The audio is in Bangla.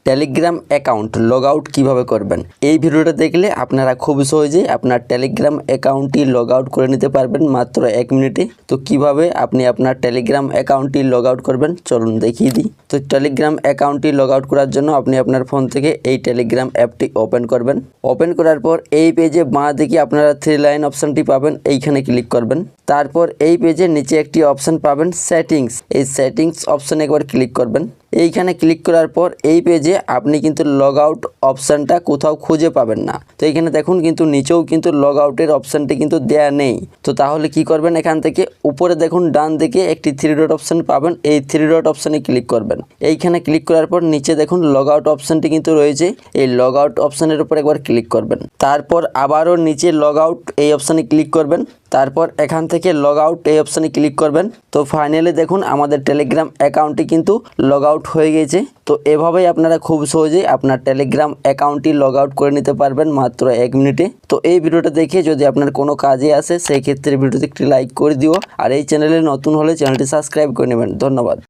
টেলিগ্রাম অ্যাকাউন্ট লগ আউট কীভাবে করবেন। এই ভিডিওটা দেখলে আপনারা খুব সহজেই আপনার টেলিগ্রাম অ্যাকাউন্টটি লগ আউট করে নিতে পারবেন মাত্র 1 মিনিটে। তো কিভাবে আপনি আপনার টেলিগ্রাম অ্যাকাউন্টটি লগ আউট করবেন চলুন দেখিয়ে দিই। তো টেলিগ্রাম অ্যাকাউন্টটি লগ আউট করার জন্য আপনি আপনার ফোন থেকে এই টেলিগ্রাম অ্যাপটি ওপেন করবেন। ওপেন করার পর এই পেজে বাঁ দিকে আপনারা 3 লাইন অপশানটি পাবেন, এইখানে ক্লিক করবেন। তারপর এই পেজের নিচে একটি অপশান পাবেন সেটিংস, এই সেটিংস অপশানে একবার ক্লিক করবেন। এইখানে ক্লিক করার পর এই পেজে আপনি কিন্তু লগ আউট অপশানটা কোথাও খুঁজে পাবেন না। তো এইখানে দেখুন কিন্তু নিচেও কিন্তু লগ আউটের অপশানটি কিন্তু দেয়া নেই। তো তাহলে কি করবেন, এখান থেকে উপরে দেখুন ডান দিকে একটি 3 ডট অপশান পাবেন, এই 3 ডট অপশানে ক্লিক করবেন। এইখানে ক্লিক করার পর নিচে দেখুন লগ আউট অপশানটি কিন্তু রয়েছে, এই লগ আউট অপশানের উপর একবার ক্লিক করবেন। তারপর আবারও নিচে লগ আউট এই অপশানে ক্লিক করবেন। তারপর এখান থেকে লগ আউট এই অপশানে ক্লিক করবেন। তো ফাইনালি দেখুন আমাদের টেলিগ্রাম অ্যাকাউন্টটি কিন্তু লগ আউট হয়ে গেছে। তো এভাবেই আপনারা খুব সহজেই আপনার টেলিগ্রাম অ্যাকাউন্টটি লগ আউট করে নিতে পারবেন মাত্র 1 মিনিটে। তো এই ভিডিওটা দেখে যদি আপনার কোনো কাজে আসে সেই ক্ষেত্রে ভিডিওতে একটি লাইক করে দিও, আর এই চ্যানেলে নতুন হলে চ্যানেলটি সাবস্ক্রাইব করে নেবেন। ধন্যবাদ।